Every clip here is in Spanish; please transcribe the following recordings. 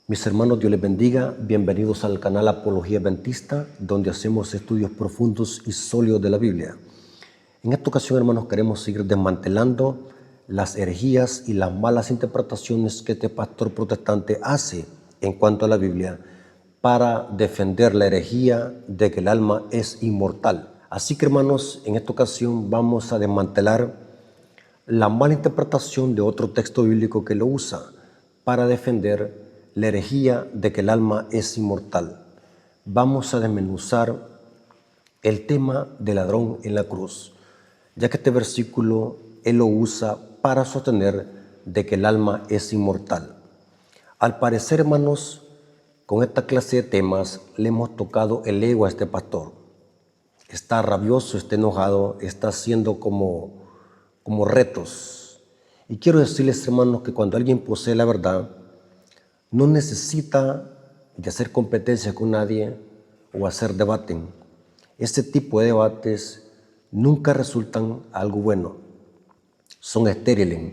Mis hermanos, Dios les bendiga. Bienvenidos al canal Apología Adventista, donde hacemos estudios profundos y sólidos de la Biblia. En esta ocasión, hermanos, queremos seguir desmantelando las herejías y las malas interpretaciones que este pastor protestante hace en cuanto a la Biblia para defender la herejía de que el alma es inmortal. Así que, hermanos, en esta ocasión vamos a desmantelar la mala interpretación de otro texto bíblico que lo usa para defender la herejía de que el alma es inmortal. Vamos a desmenuzar el tema del ladrón en la cruz, ya que este versículo él lo usa para sostener de que el alma es inmortal. Al parecer, hermanos, con esta clase de temas le hemos tocado el ego a este pastor. Está rabioso, está enojado, está haciendo como retos. Y quiero decirles, hermanos, que cuando alguien posee la verdad, no necesita de hacer competencia con nadie o hacer debate. Este tipo de debates nunca resultan algo bueno. Son estériles.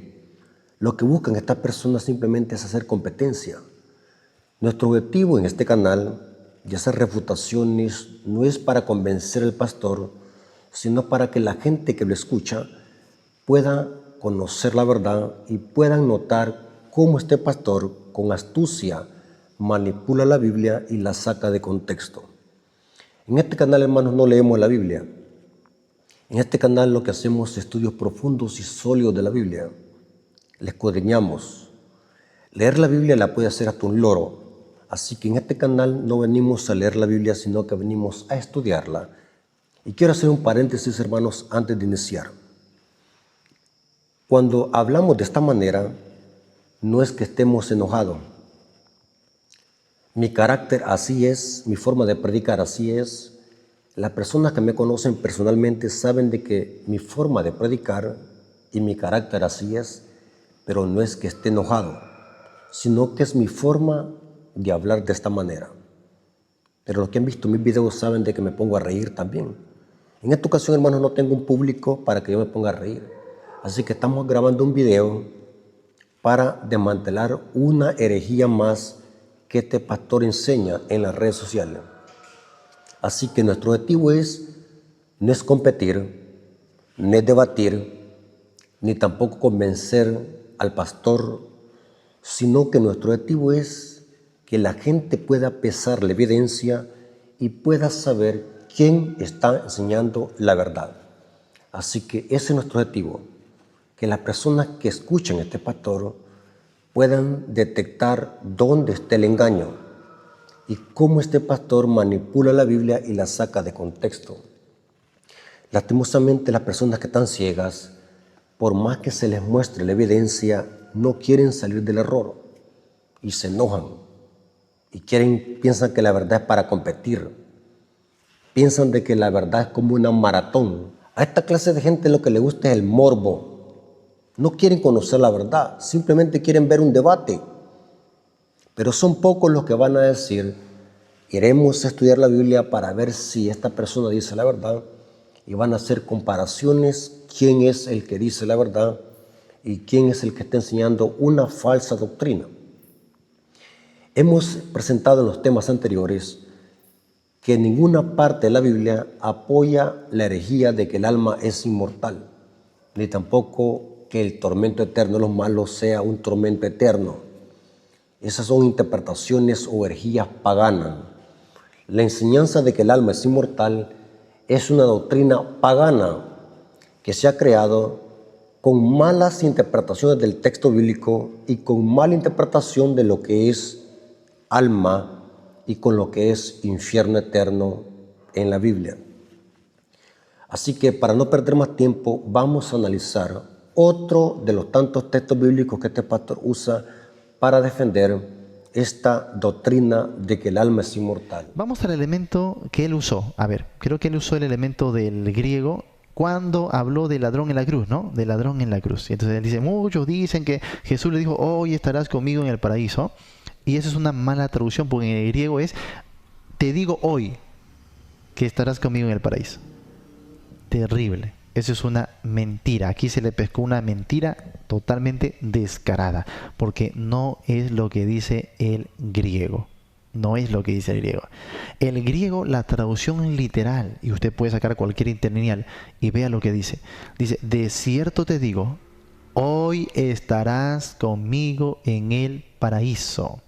Lo que buscan estas personas simplemente es hacer competencia. Nuestro objetivo en este canal de hacer refutaciones no es para convencer al pastor, sino para que la gente que lo escucha pueda conocer la verdad y puedan notar cómo este pastor con astucia manipula la Biblia y la saca de contexto. En este canal, hermanos, no leemos la Biblia. En este canal lo que hacemos es estudios profundos y sólidos de la Biblia. La escudriñamos. Leer la Biblia la puede hacer hasta un loro. Así que en este canal no venimos a leer la Biblia, sino que venimos a estudiarla. Y quiero hacer un paréntesis, hermanos, antes de iniciar. Cuando hablamos de esta manera, no es que estemos enojados. Mi carácter así es, mi forma de predicar así es. Las personas que me conocen personalmente saben de que mi forma de predicar y mi carácter así es, pero no es que esté enojado, sino que es mi forma de hablar de esta manera. Pero los que han visto mis videos saben de que me pongo a reír también. En esta ocasión, hermanos, no tengo un público para que yo me ponga a reír. Así que estamos grabando un video para desmantelar una herejía más que este pastor enseña en las redes sociales. Así que nuestro objetivo no es competir, no es debatir, ni tampoco convencer al pastor, sino que nuestro objetivo es que la gente pueda pesar la evidencia y pueda saber quién está enseñando la verdad. Así que ese es nuestro objetivo, que las personas que escuchen a este pastor puedan detectar dónde está el engaño y cómo este pastor manipula la Biblia y la saca de contexto. Lastimosamente, las personas que están ciegas, por más que se les muestre la evidencia, no quieren salir del error y se enojan y piensan que la verdad es para competir. Piensan de que la verdad es como una maratón. A esta clase de gente lo que le gusta es el morbo. No quieren conocer la verdad, simplemente quieren ver un debate. Pero son pocos los que van a decir, iremos a estudiar la Biblia para ver si esta persona dice la verdad, y van a hacer comparaciones, quién es el que dice la verdad y quién es el que está enseñando una falsa doctrina. Hemos presentado en los temas anteriores que ninguna parte de la Biblia apoya la herejía de que el alma es inmortal, ni tampoco que el tormento eterno de los malos sea un tormento eterno. Esas son interpretaciones o herejías paganas. La enseñanza de que el alma es inmortal es una doctrina pagana que se ha creado con malas interpretaciones del texto bíblico y con mala interpretación de lo que es alma y con lo que es infierno eterno en la Biblia. Así que para no perder más tiempo, vamos a analizar otro de los tantos textos bíblicos que este pastor usa para defender esta doctrina de que el alma es inmortal. Vamos al elemento que él usó. A ver, creo que él usó el elemento del griego cuando habló del ladrón en la cruz, ¿no? Del ladrón en la cruz. Y entonces él dice, muchos dicen que Jesús le dijo, hoy estarás conmigo en el paraíso. Y eso es una mala traducción, porque en el griego es, te digo hoy que estarás conmigo en el paraíso. Terrible. Eso es una mentira. Aquí se le pescó una mentira totalmente descarada, porque no es lo que dice el griego. No es lo que dice el griego. El griego, la traducción literal, y usted puede sacar cualquier interlineal y vea lo que dice. Dice, de cierto te digo, hoy estarás conmigo en el paraíso.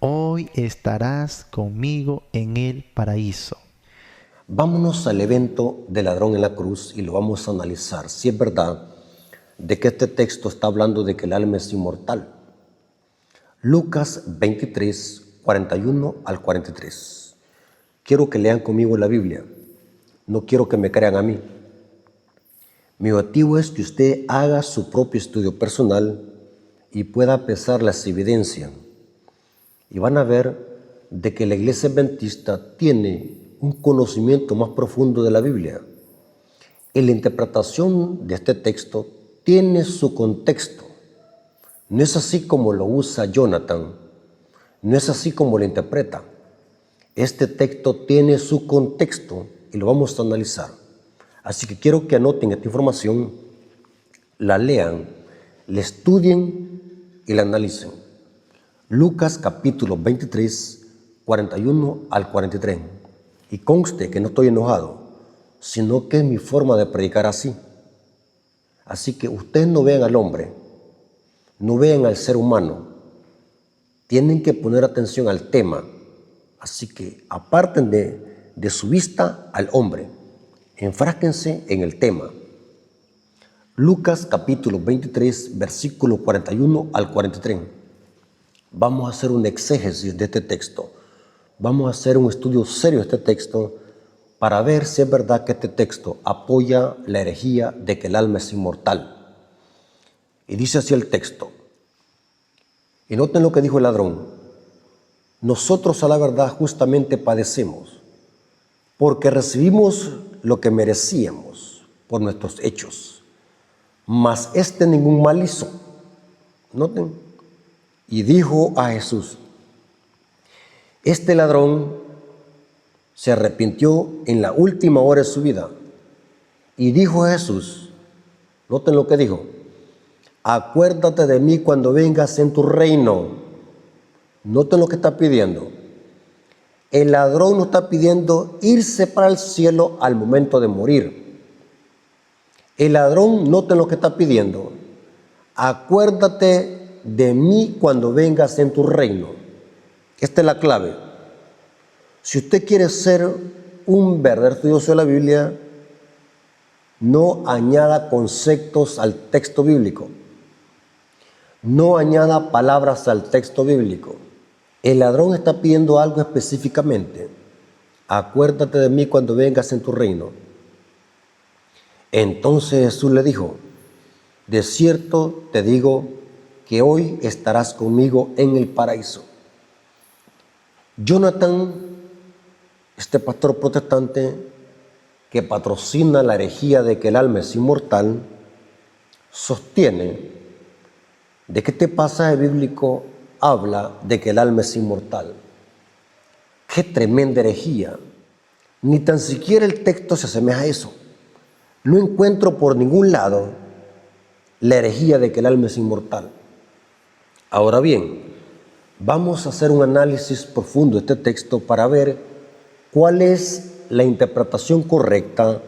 Hoy estarás conmigo en el paraíso. Vámonos al evento del ladrón en la cruz y lo vamos a analizar. Si es verdad de que este texto está hablando de que el alma es inmortal. Lucas 23, 41 al 43. Quiero que lean conmigo la Biblia. No quiero que me crean a mí. Mi objetivo es que usted haga su propio estudio personal y pueda pesar las evidencias. Y van a ver de que la Iglesia Adventista tiene un conocimiento más profundo de la Biblia. En la interpretación de este texto tiene su contexto. No es así como lo usa Jonathan, no es así como lo interpreta. Este texto tiene su contexto y lo vamos a analizar. Así que quiero que anoten esta información, la lean, la estudien y la analicen. Lucas capítulo 23, 41 al 43. Y conste que no estoy enojado, sino que es mi forma de predicar así. Así que ustedes no vean al hombre, no vean al ser humano, tienen que poner atención al tema. Así que aparten de su vista al hombre, enfrásquense en el tema. Lucas capítulo 23, versículo 41 al 43. Vamos a hacer un exégesis de este texto. Vamos a hacer un estudio serio de este texto para ver si es verdad que este texto apoya la herejía de que el alma es inmortal. Y dice así el texto. Y noten lo que dijo el ladrón. Nosotros a la verdad justamente padecemos, porque recibimos lo que merecíamos por nuestros hechos. Mas este ningún mal hizo. Noten. Y dijo a Jesús, este ladrón se arrepintió en la última hora de su vida. Y dijo a Jesús, noten lo que dijo, acuérdate de mí cuando vengas en tu reino. Noten lo que está pidiendo. El ladrón no está pidiendo irse para el cielo al momento de morir. El ladrón, noten lo que está pidiendo, acuérdate de mí cuando vengas en tu reino. Esta es la clave. Si usted quiere ser un verdadero estudioso de la Biblia, no añada conceptos al texto bíblico. No añada palabras al texto bíblico. El ladrón está pidiendo algo específicamente. Acuérdate de mí cuando vengas en tu reino. Entonces Jesús le dijo, de cierto te digo que hoy estarás conmigo en el paraíso. Jonathan, este pastor protestante que patrocina la herejía de que el alma es inmortal, sostiene de que este pasaje bíblico habla de que el alma es inmortal. ¡Qué tremenda herejía! Ni tan siquiera el texto se asemeja a eso. No encuentro por ningún lado la herejía de que el alma es inmortal. Ahora bien, vamos a hacer un análisis profundo de este texto para ver cuál es la interpretación correcta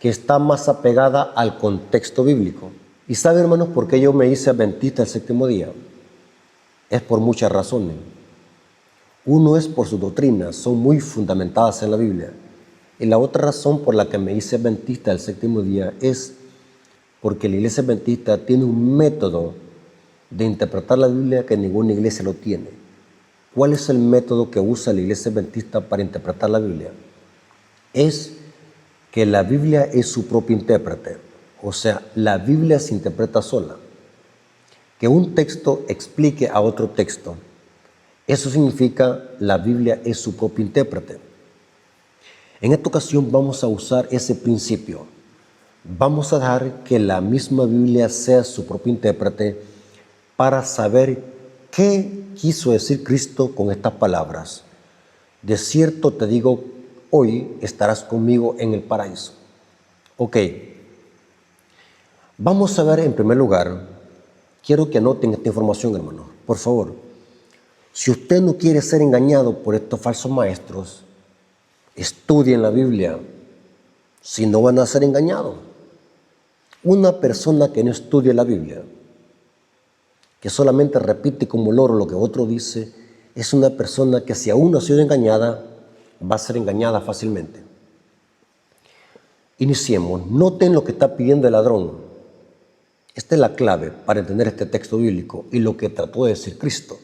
que está más apegada al contexto bíblico. Y sabe, hermanos, por qué yo me hice adventista el séptimo día. Es por muchas razones. Uno es por sus doctrinas, son muy fundamentadas en la Biblia. Y la otra razón por la que me hice adventista el séptimo día es porque la iglesia adventista tiene un método de interpretar la Biblia que ninguna iglesia lo tiene. ¿Cuál es el método que usa la iglesia adventista para interpretar la Biblia? Es que la Biblia es su propio intérprete. O sea, la Biblia se interpreta sola. Que un texto explique a otro texto. Eso significa la Biblia es su propio intérprete. En esta ocasión vamos a usar ese principio. Vamos a dejar que la misma Biblia sea su propio intérprete para saber qué quiso decir Cristo con estas palabras. De cierto te digo, hoy estarás conmigo en el paraíso. Ok, Vamos a ver en primer lugar, quiero que anoten esta información, hermanos, por favor. Si usted no quiere ser engañado por estos falsos maestros, estudien la Biblia, si no van a ser engañados. Una persona que no estudia la Biblia, que solamente repite como loro lo que otro dice, es una persona que si aún no ha sido engañada, va a ser engañada fácilmente. Iniciemos. Noten lo que está pidiendo el ladrón. Esta es la clave para entender este texto bíblico y lo que trató de decir Cristo.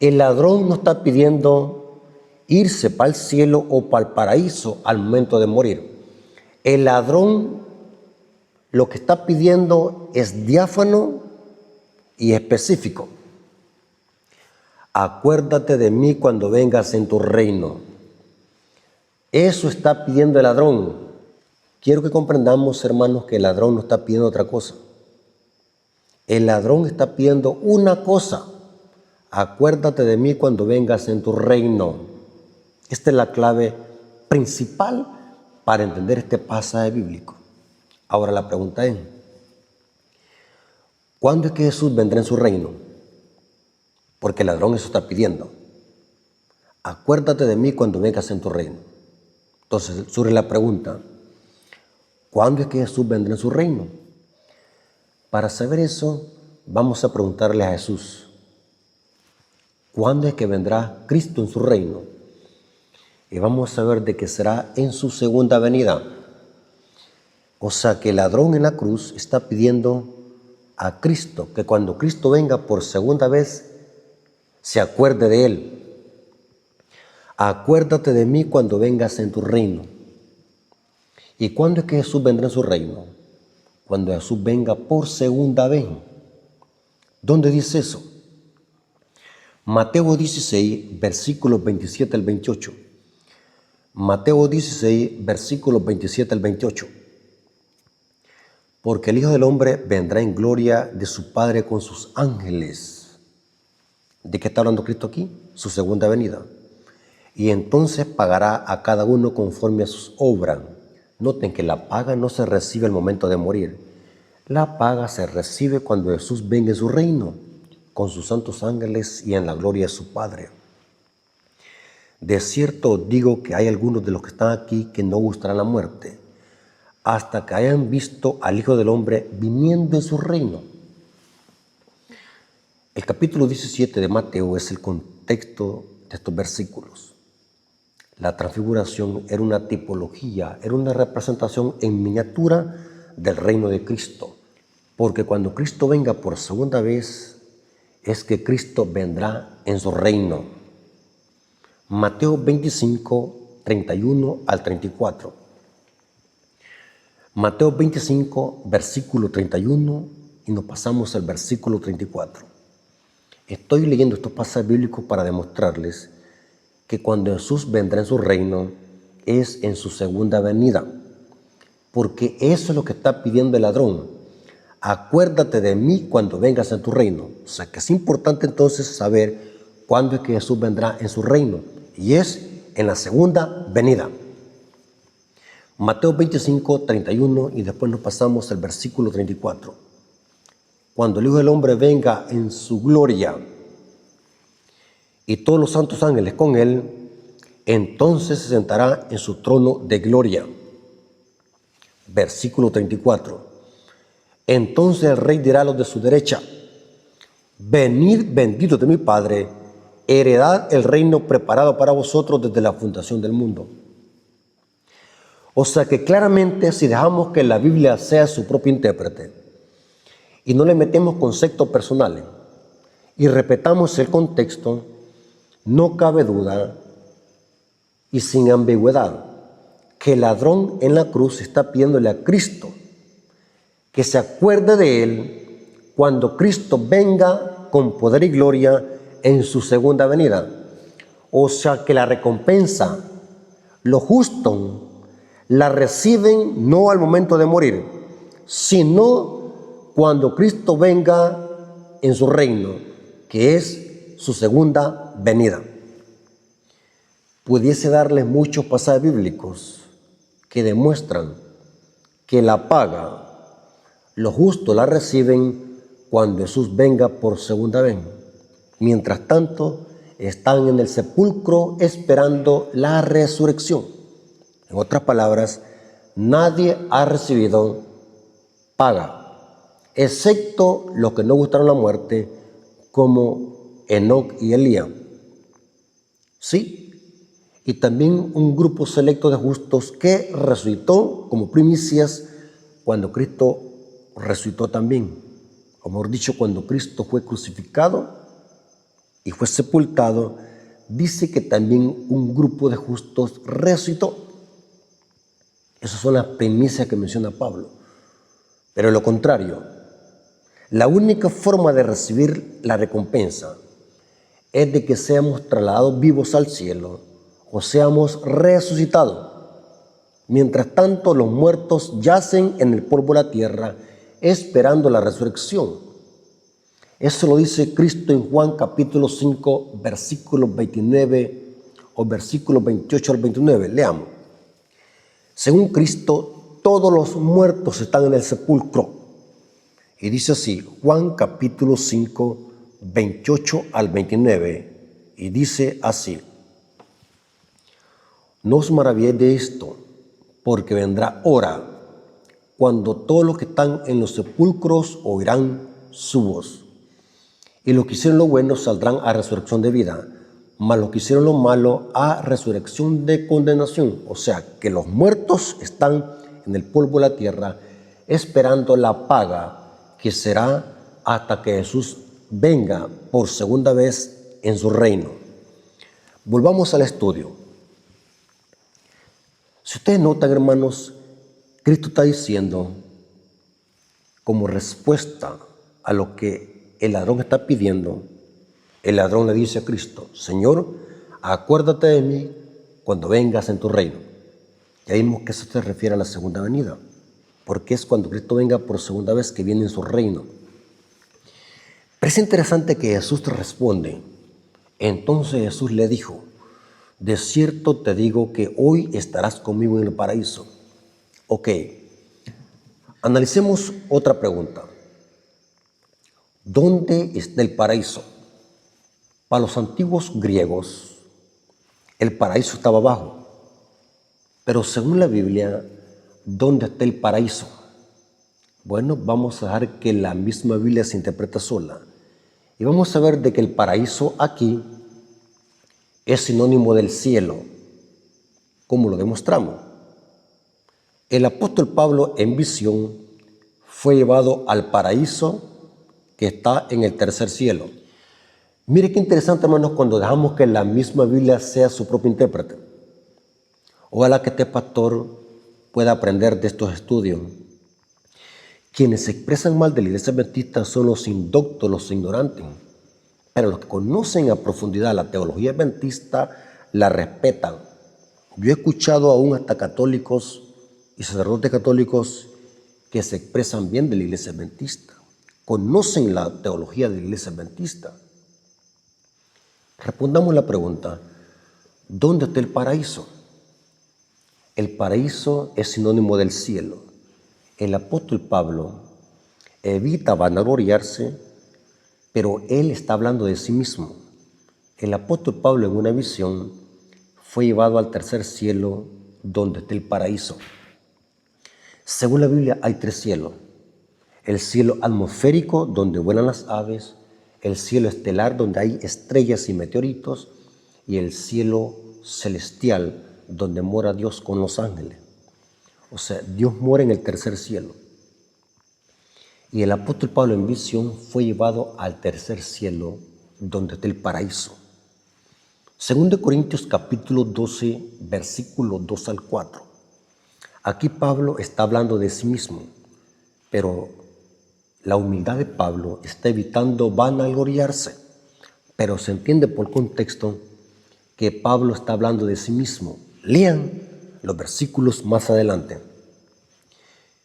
El ladrón no está pidiendo irse para el cielo o para el paraíso al momento de morir. El ladrón lo que está pidiendo es diáfano y específico. Acuérdate de mí cuando vengas en tu reino. Eso está pidiendo el ladrón. Quiero que comprendamos, hermanos, que el ladrón no está pidiendo otra cosa. El ladrón está pidiendo una cosa. Acuérdate de mí cuando vengas en tu reino. Esta es la clave principal para entender este pasaje bíblico. Ahora la pregunta es, ¿cuándo es que Jesús vendrá en su reino? Porque el ladrón eso está pidiendo. Acuérdate de mí cuando vengas en tu reino. Entonces surge la pregunta, ¿cuándo es que Jesús vendrá en su reino? Para saber eso, vamos a preguntarle a Jesús, ¿cuándo es que vendrá Cristo en su reino? Y vamos a ver de que será en su segunda venida. O sea que el ladrón en la cruz está pidiendo a Cristo que cuando Cristo venga por segunda vez, se acuerde de él. Acuérdate de mí cuando vengas en tu reino. ¿Y cuándo es que Jesús vendrá en su reino? Cuando Jesús venga por segunda vez. ¿Dónde dice eso? Mateo 16, versículos 27 al 28. Mateo 16, versículos 27 al 28. Porque el Hijo del Hombre vendrá en gloria de su Padre con sus ángeles. ¿De qué está hablando Cristo aquí? Su segunda venida. Y entonces pagará a cada uno conforme a sus obras. Noten que la paga no se recibe al momento de morir. La paga se recibe cuando Jesús venga en su reino, con sus santos ángeles y en la gloria de su Padre. De cierto os digo que hay algunos de los que están aquí que no gustarán la muerte, hasta que hayan visto al Hijo del Hombre viniendo en su reino. El capítulo 17 de Mateo es el contexto de estos versículos. La transfiguración era una tipología, era una representación en miniatura del reino de Cristo. Porque cuando Cristo venga por segunda vez, es que Cristo vendrá en su reino. Mateo 25, 31 al 34. Mateo 25, versículo 31, y nos pasamos al versículo 34. Estoy leyendo estos pasajes bíblicos para demostrarles que cuando Jesús vendrá en su reino es en su segunda venida, porque eso es lo que está pidiendo el ladrón. Acuérdate de mí cuando vengas en tu reino. O sea que es importante entonces saber cuándo es que Jesús vendrá en su reino, y es en la segunda venida. Mateo 25, 31, y después nos pasamos al versículo 34. Cuando el Hijo del Hombre venga en su gloria y todos los santos ángeles con él, entonces se sentará en su trono de gloria. Versículo 34. Entonces el rey dirá a los de su derecha, venid benditos de mi Padre, heredad el reino preparado para vosotros desde la fundación del mundo. O sea que claramente si dejamos que la Biblia sea su propio intérprete y no le metemos conceptos personales y respetamos el contexto, no cabe duda y sin ambigüedad que el ladrón en la cruz está pidiéndole a Cristo que se acuerde de él cuando Cristo venga con poder y gloria en su segunda venida. O sea que la recompensa, lo justo, la reciben no al momento de morir, sino cuando Cristo venga en su reino, que es su segunda venida. Pudiese darles muchos pasajes bíblicos que demuestran que la paga Los justos la reciben cuando Jesús venga por segunda vez. Mientras tanto, están en el sepulcro esperando la resurrección. En otras palabras, nadie ha recibido paga, excepto los que no gustaron la muerte, como Enoc y Elías. Sí, y también un grupo selecto de justos que resucitó como primicias cuando Cristo resucitó también. O mejor dicho, cuando Cristo fue crucificado y fue sepultado, dice que también un grupo de justos resucitó. Esas son las primicias que menciona Pablo. Pero lo contrario, la única forma de recibir la recompensa es de que seamos trasladados vivos al cielo o seamos resucitados. Mientras tanto, los muertos yacen en el polvo de la tierra esperando la resurrección. Eso lo dice Cristo en Juan capítulo 5, versículos 29 o versículos 28 al 29. Leamos. Según Cristo, todos los muertos están en el sepulcro. Y dice así, Juan capítulo 5, 28 al 29. Y dice así: no os maravilléis de esto, porque vendrá hora cuando todos los que están en los sepulcros oirán su voz. Y los que hicieron lo bueno saldrán a resurrección de vida, mas los que hicieron lo malo a resurrección de condenación. O sea, que los muertos están en el polvo de la tierra esperando la paga que será hasta que Jesús venga por segunda vez en su reino. Volvamos al estudio. Si ustedes notan, hermanos, Cristo está diciendo, como respuesta a lo que el ladrón está pidiendo, el ladrón le dice a Cristo: Señor, acuérdate de mí cuando vengas en tu reino. Ya vimos que eso se refiere a la segunda venida, porque es cuando Cristo venga por segunda vez que viene en su reino. Pero es interesante que Jesús te responde. Entonces Jesús le dijo: de cierto te digo que hoy estarás conmigo en el paraíso. Ok, analicemos otra pregunta. ¿Dónde está el paraíso? Para los antiguos griegos, el paraíso estaba abajo. Pero según la Biblia, ¿dónde está el paraíso? Bueno, vamos a dejar que la misma Biblia se interprete sola. Y vamos a ver de que el paraíso aquí es sinónimo del cielo. ¿Cómo lo demostramos? El apóstol Pablo en visión fue llevado al paraíso que está en el tercer cielo. Mire qué interesante, hermanos, cuando dejamos que la misma Biblia sea su propio intérprete. Ojalá que este pastor pueda aprender de estos estudios. Quienes se expresan mal de la iglesia adventista son los indoctos, los ignorantes. Pero los que conocen a profundidad la teología adventista la respetan. Yo he escuchado aún hasta católicos y sacerdotes católicos que se expresan bien de la iglesia adventista. Conocen la teología de la iglesia adventista. Respondamos la pregunta: ¿dónde está el paraíso? El paraíso es sinónimo del cielo. El apóstol Pablo evita vanagloriarse, pero él está hablando de sí mismo. El apóstol Pablo en una visión fue llevado al tercer cielo, donde está el paraíso. Según la Biblia hay tres cielos: el cielo atmosférico, donde vuelan las aves; el cielo estelar, donde hay estrellas y meteoritos; y el cielo celestial, donde mora Dios con los ángeles. O sea, Dios mora en el tercer cielo. Y el apóstol Pablo en visión fue llevado al tercer cielo, donde está el paraíso. Según de Corintios capítulo 12, versículos 2 al 4. Aquí Pablo está hablando de sí mismo, pero la humildad de Pablo está evitando vanagloriarse. Pero se entiende por contexto que Pablo está hablando de sí mismo. Lean los versículos más adelante.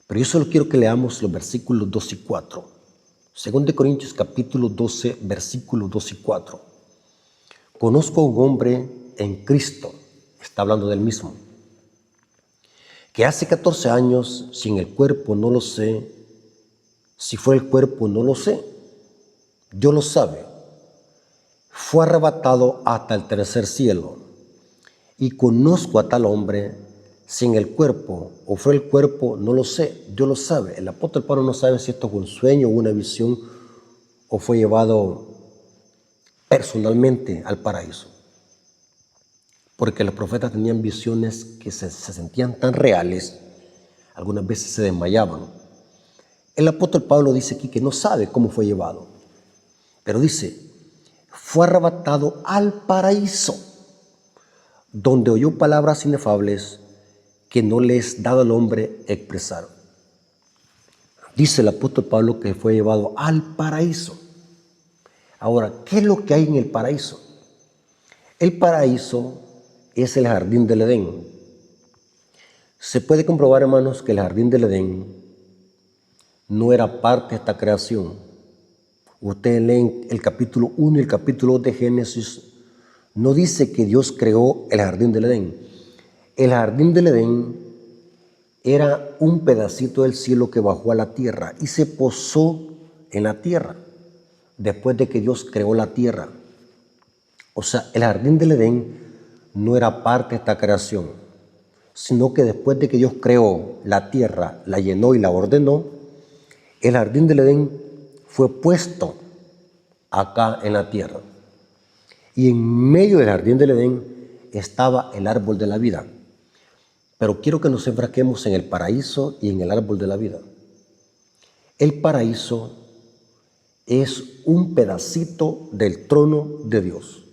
Pero yo solo quiero que leamos los versículos 2 y 4. Según de Corintios capítulo 12, versículos 2 y 4. Conozco a un hombre en Cristo, está hablando del mismo, que hace 14 años, sin el cuerpo no lo sé, Si fue el cuerpo, no lo sé. Dios lo sabe. Fue arrebatado hasta el tercer cielo. Y conozco a tal hombre sin el cuerpo, o fue el cuerpo, no lo sé. Dios lo sabe. El apóstol Pablo no sabe si esto fue un sueño o una visión, o fue llevado personalmente al paraíso. Porque los profetas tenían visiones que se sentían tan reales, algunas veces se desmayaban. El apóstol Pablo dice aquí que no sabe cómo fue llevado, pero dice, fue arrebatado al paraíso, donde oyó palabras inefables que no le es dado al hombre expresar. Dice el apóstol Pablo que fue llevado al paraíso. Ahora, ¿qué es lo que hay en el paraíso? El paraíso es el jardín del Edén. Se puede comprobar, hermanos, que el jardín del Edén no era parte de esta creación. Ustedes leen el capítulo 1 y el capítulo 2 de Génesis, no dice que Dios creó el jardín del Edén. El jardín del Edén era un pedacito del cielo que bajó a la tierra y se posó en la tierra después de que Dios creó la tierra. O sea, el jardín del Edén no era parte de esta creación, sino que después de que Dios creó la tierra, la llenó y la ordenó, el jardín del Edén fue puesto acá en la tierra. Y en medio del jardín del Edén estaba el árbol de la vida. Pero quiero que nos enfrasquemos en el paraíso y en el árbol de la vida. El paraíso es un pedacito del trono de Dios.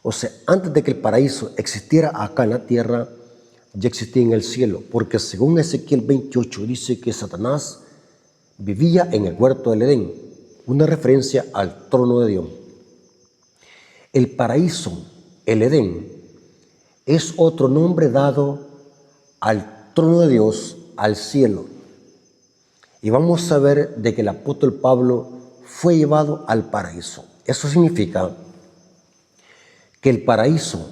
O sea, antes de que el paraíso existiera acá en la tierra, ya existía en el cielo, porque según Ezequiel 28 dice que Satanás vivía en el huerto del Edén, una referencia al trono de Dios. El paraíso, el Edén, es otro nombre dado al trono de Dios, al cielo. Y vamos a ver de que el apóstol Pablo fue llevado al paraíso. Eso significa que el paraíso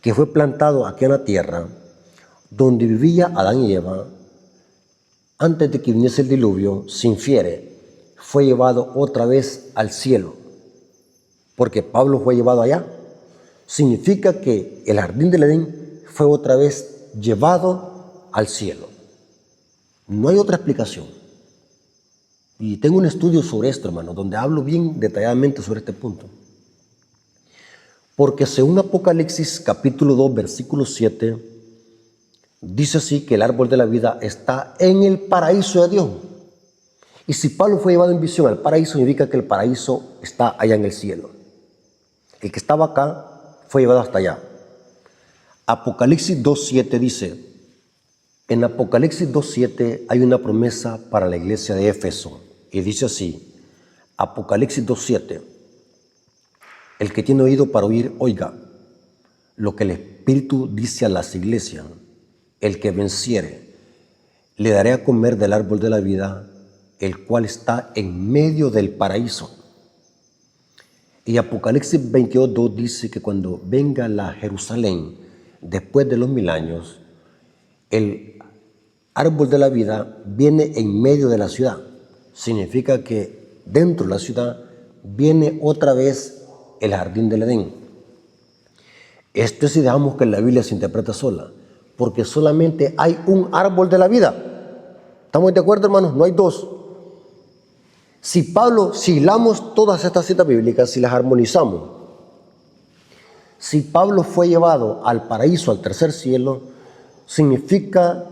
que fue plantado aquí en la tierra, donde vivía Adán y Eva, antes de que viniese el diluvio, se infiere, fue llevado otra vez al cielo, porque Pablo fue llevado allá. Significa que el jardín del Edén fue otra vez llevado al cielo. No hay otra explicación. Y tengo un estudio sobre esto, hermano, donde hablo bien detalladamente sobre este punto. Porque según Apocalipsis capítulo 2, versículo 7, dice así que el árbol de la vida está en el paraíso de Dios. Y si Pablo fue llevado en visión al paraíso, significa que el paraíso está allá en el cielo. El que estaba acá fue llevado hasta allá. Apocalipsis 2.7 dice, en Apocalipsis 2.7 hay una promesa para la iglesia de Éfeso. Y dice así, Apocalipsis 2.7, el que tiene oído para oír, oiga lo que el Espíritu dice a las iglesias. El que venciere, le daré a comer del árbol de la vida, el cual está en medio del paraíso. Y Apocalipsis 22.2 dice que cuando venga la Jerusalén, después de los 1000 años, el árbol de la vida viene en medio de la ciudad. Significa que dentro de la ciudad viene otra vez el jardín del Edén. Esto es si dejamos que la Biblia se interpreta sola, porque solamente hay un árbol de la vida. ¿Estamos de acuerdo, hermanos? No hay dos. Si hilamos todas estas citas bíblicas, si las armonizamos, si Pablo fue llevado al paraíso, al tercer cielo, significa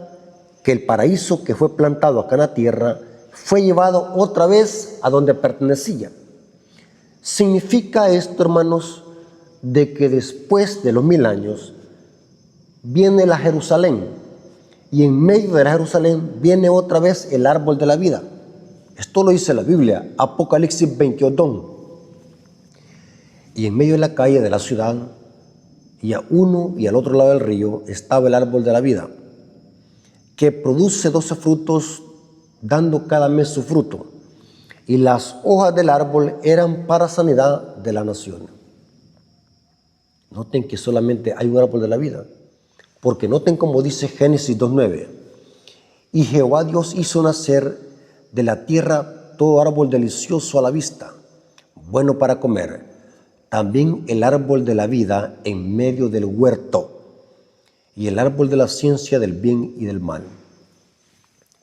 que el paraíso que fue plantado acá en la tierra fue llevado otra vez a donde pertenecía. Significa esto, hermanos, de que después de los 1000 años viene la Jerusalén y en medio de la Jerusalén viene otra vez el árbol de la vida. Esto lo dice la Biblia, Apocalipsis 22. Y en medio de la calle de la ciudad y a uno y al otro lado del río estaba el árbol de la vida, que produce 12 frutos, dando cada mes su fruto. Y las hojas del árbol eran para sanidad de la nación. Noten que solamente hay un árbol de la vida. Porque noten como dice Génesis 2.9. Y Jehová Dios hizo nacer de la tierra todo árbol delicioso a la vista, bueno para comer, también el árbol de la vida en medio del huerto, y el árbol de la ciencia del bien y del mal.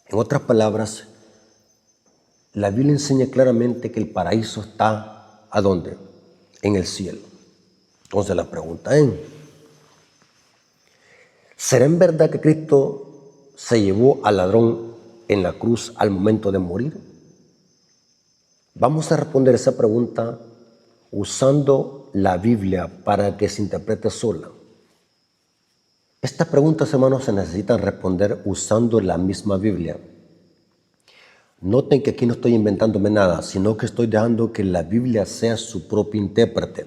En otras palabras, la Biblia enseña claramente que el paraíso está, ¿a dónde? En el cielo. Entonces la pregunta es, ¿será en verdad que Cristo se llevó al ladrón en la cruz al momento de morir? Vamos a responder esa pregunta usando la Biblia para que se interprete sola. Estas preguntas, hermanos, se necesitan responder usando la misma Biblia. Noten que aquí no estoy inventándome nada, sino que estoy dejando que la Biblia sea su propio intérprete.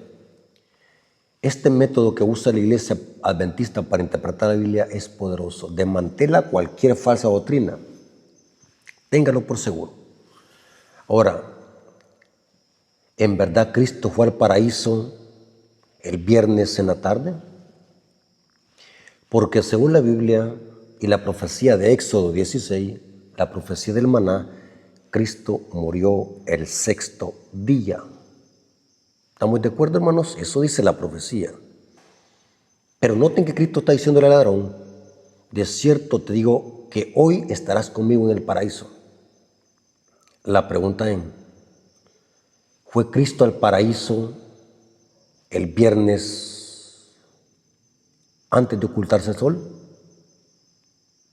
Este método que usa la Iglesia Adventista para interpretar la Biblia es poderoso. Desmantela cualquier falsa doctrina. Téngalo por seguro. Ahora, ¿en verdad Cristo fue al paraíso el viernes en la tarde? Porque según la Biblia y la profecía de Éxodo 16, la profecía del maná, Cristo murió el sexto día. ¿Estamos de acuerdo, hermanos? Eso dice la profecía. Pero noten que Cristo está diciéndole al ladrón, de cierto te digo que hoy estarás conmigo en el paraíso. La pregunta es, ¿fue Cristo al paraíso el viernes antes de ocultarse el sol?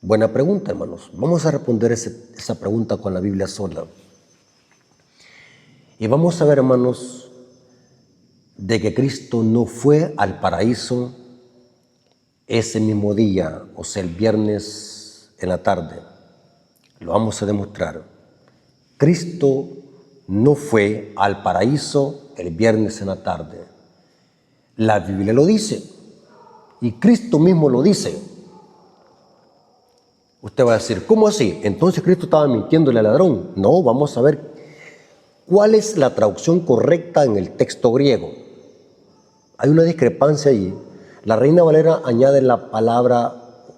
Buena pregunta, hermanos. Vamos a responder esa pregunta con la Biblia sola. Y vamos a ver, hermanos, de que Cristo no fue al paraíso ese mismo día, o sea, el viernes en la tarde. Lo vamos a demostrar. Cristo no fue al paraíso el viernes en la tarde. La Biblia lo dice y Cristo mismo lo dice. Usted va a decir, ¿cómo así? Entonces Cristo estaba mintiéndole al ladrón. No, vamos a ver cuál es la traducción correcta en el texto griego. Hay una discrepancia allí. La Reina Valera añade la palabra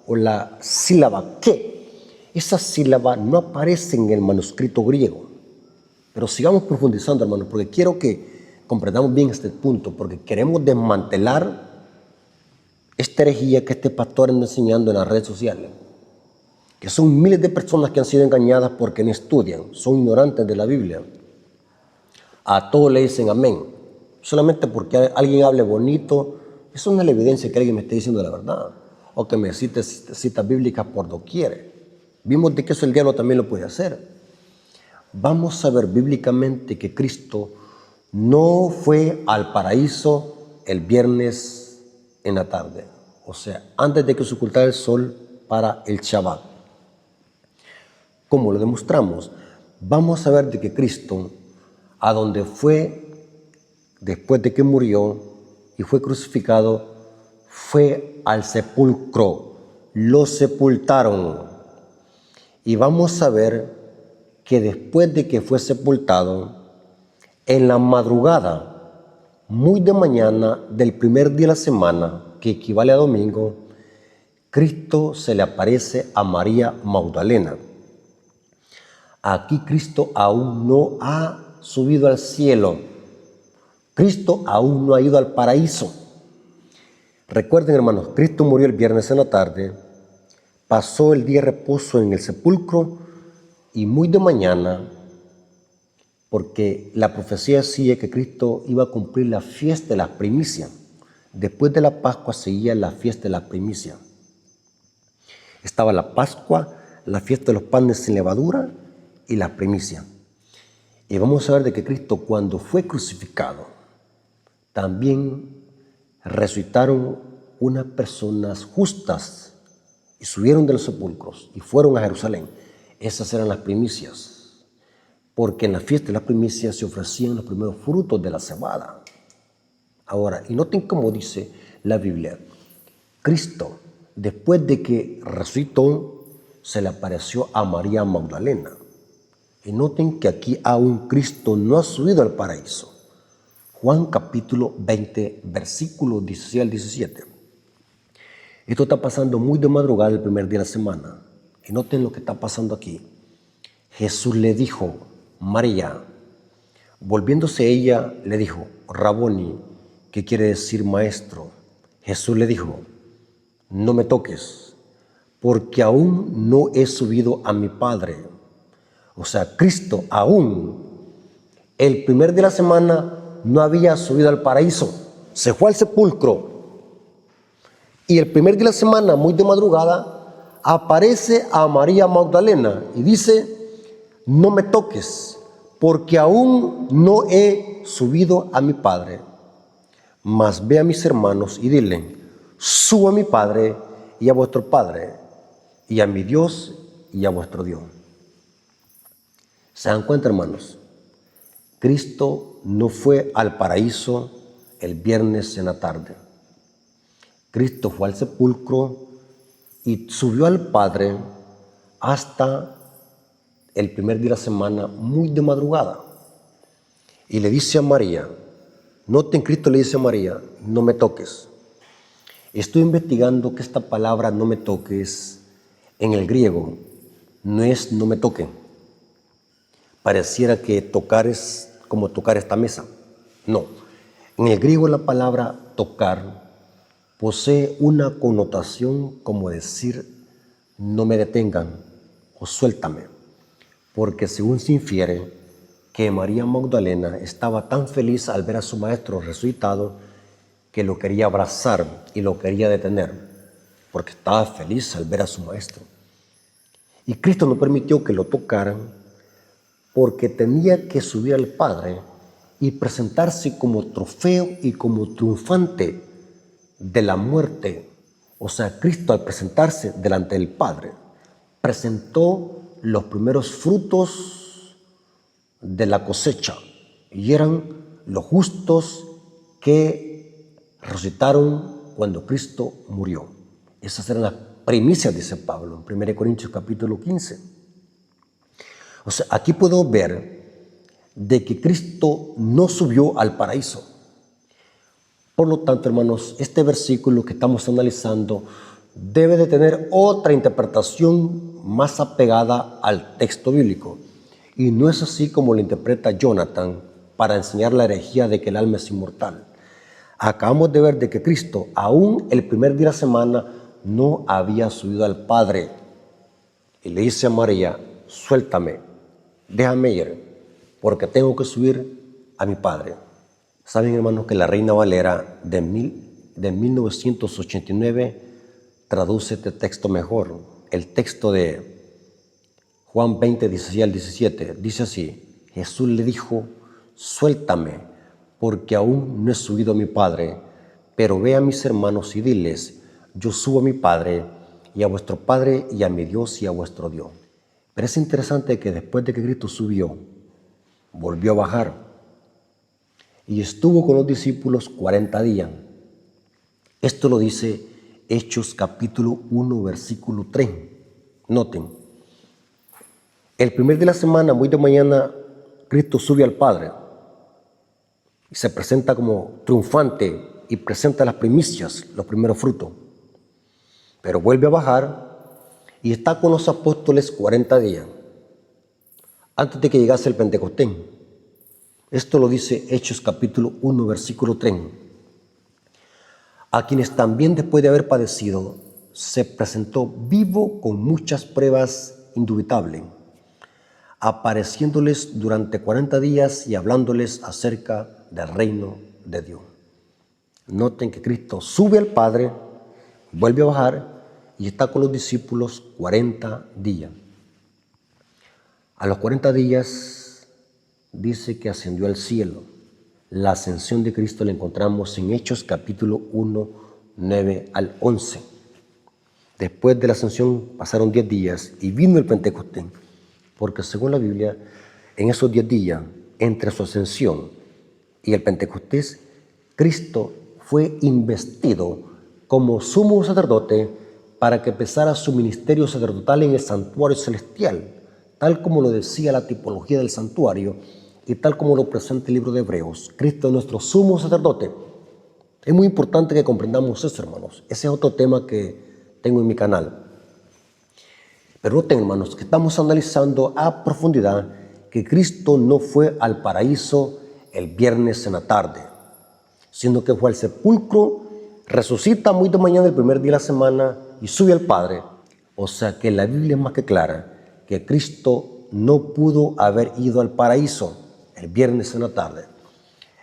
o la sílaba que. Esa sílaba no aparece en el manuscrito griego. Pero sigamos profundizando, hermanos, porque quiero que comprendamos bien este punto, porque queremos desmantelar esta herejía que este pastor anda enseñando en las redes sociales. Que son miles de personas que han sido engañadas porque no estudian, son ignorantes de la Biblia. A todos le dicen amén. Solamente porque alguien hable bonito, eso no es la evidencia que alguien me esté diciendo la verdad. O que me cite citas bíblicas por doquier. Vimos de que eso el diablo también lo puede hacer. Vamos a ver bíblicamente que Cristo no fue al paraíso el viernes en la tarde. O sea, antes de que se ocultara el sol para el Shabbat. ¿Cómo lo demostramos? Vamos a ver de que Cristo, a donde fue después de que murió y fue crucificado, fue al sepulcro. Lo sepultaron. Y vamos a ver que después de que fue sepultado, en la madrugada, muy de mañana del primer día de la semana, que equivale a domingo, Cristo se le aparece a María Magdalena. Aquí Cristo aún no ha subido al cielo. Cristo aún no ha ido al paraíso. Recuerden, hermanos, Cristo murió el viernes en la tarde, pasó el día de reposo en el sepulcro y muy de mañana, porque la profecía decía que Cristo iba a cumplir la fiesta de las primicias. Después de la Pascua seguía la fiesta de las primicias. Estaba la Pascua, la fiesta de los panes sin levadura y las primicias. Y vamos a ver de que Cristo, cuando fue crucificado, también resucitaron unas personas justas y subieron de los sepulcros y fueron a Jerusalén. Esas eran las primicias, porque en la fiesta de las primicias se ofrecían los primeros frutos de la cebada. Ahora, y noten cómo dice la Biblia, Cristo, después de que resucitó, se le apareció a María Magdalena. Y noten que aquí aún Cristo no ha subido al paraíso. Juan capítulo 20, versículos 16 al 17. Esto está pasando muy de madrugada el primer día de la semana. Y noten lo que está pasando aquí. Jesús le dijo, María. Volviéndose ella, le dijo, Raboni, que quiere decir maestro. Jesús le dijo, no me toques, porque aún no he subido a mi Padre. O sea, Cristo aún, el primer día de la semana, no había subido al paraíso. Se fue al sepulcro. Y el primer día de la semana, muy de madrugada, aparece a María Magdalena y dice, no me toques, porque aún no he subido a mi Padre. Mas ve a mis hermanos y dile, subo a mi Padre y a vuestro Padre, y a mi Dios y a vuestro Dios. ¿Se dan cuenta, hermanos? Cristo no fue al paraíso el viernes en la tarde. Cristo fue al sepulcro y subió al Padre hasta el primer día de la semana, muy de madrugada. Y le dice a María, noten, Cristo le dice a María, no me toques. Estoy investigando que esta palabra no me toques en el griego no es no me toquen. Pareciera que tocar es como tocar esta mesa. No. En el griego la palabra tocar posee una connotación como decir no me detengan o suéltame. Porque según se infiere que María Magdalena estaba tan feliz al ver a su maestro resucitado que lo quería abrazar y lo quería detener, porque estaba feliz al ver a su maestro. Y Cristo no permitió que lo tocaran porque tenía que subir al Padre y presentarse como trofeo y como triunfante de la muerte. O sea, Cristo al presentarse delante del Padre presentó los primeros frutos de la cosecha y eran los justos que resucitaron cuando Cristo murió. Esas eran las primicias, dice Pablo en 1 Corintios capítulo 15. O sea, aquí puedo ver de que Cristo no subió al paraíso. Por lo tanto, hermanos, este versículo que estamos analizando debe de tener otra interpretación más apegada al texto bíblico. Y no es así como lo interpreta Jonathan para enseñar la herejía de que el alma es inmortal. Acabamos de ver de que Cristo, aún el primer día de la semana, no había subido al Padre. Y le dice a María, suéltame, déjame ir, porque tengo que subir a mi Padre. Saben, hermanos, que la Reina Valera de 1989 traduce este texto mejor. El texto de Juan 20, 16 al 17, dice así, Jesús le dijo, suéltame, porque aún no he subido a mi Padre, pero ve a mis hermanos y diles, yo subo a mi Padre y a vuestro Padre y a mi Dios y a vuestro Dios. Pero es interesante que después de que Cristo subió, volvió a bajar y estuvo con los discípulos 40 días. Esto lo dice Hechos capítulo 1, versículo 3. Noten, el primer día de la semana, muy de mañana, Cristo sube al Padre y se presenta como triunfante y presenta las primicias, los primeros frutos. Pero vuelve a bajar y está con los apóstoles 40 días, antes de que llegase el Pentecostés. Esto lo dice Hechos capítulo 1, versículo 3. A quienes también después de haber padecido, se presentó vivo con muchas pruebas indubitables, apareciéndoles durante 40 días y hablándoles acerca del reino de Dios. Noten que Cristo sube al Padre, vuelve a bajar y está con los discípulos 40 días. A los 40 días dice que ascendió al cielo. La ascensión de Cristo la encontramos en Hechos capítulo 1, 9 al 11. Después de la ascensión pasaron 10 días y vino el Pentecostés, porque según la Biblia, en esos 10 días, entre su ascensión y el Pentecostés, Cristo fue investido como sumo sacerdote para que empezara su ministerio sacerdotal en el santuario celestial, tal como lo decía la tipología del santuario y tal como lo presenta el libro de Hebreos. Cristo es nuestro sumo sacerdote. Es muy importante que comprendamos eso, hermanos. Ese es otro tema que tengo en mi canal. Pero noten, hermanos, que estamos analizando a profundidad que Cristo no fue al paraíso el viernes en la tarde, sino que fue al sepulcro, resucita muy de mañana el primer día de la semana y sube al Padre. O sea que la Biblia es más que clara que Cristo no pudo haber ido al paraíso el viernes en la tarde.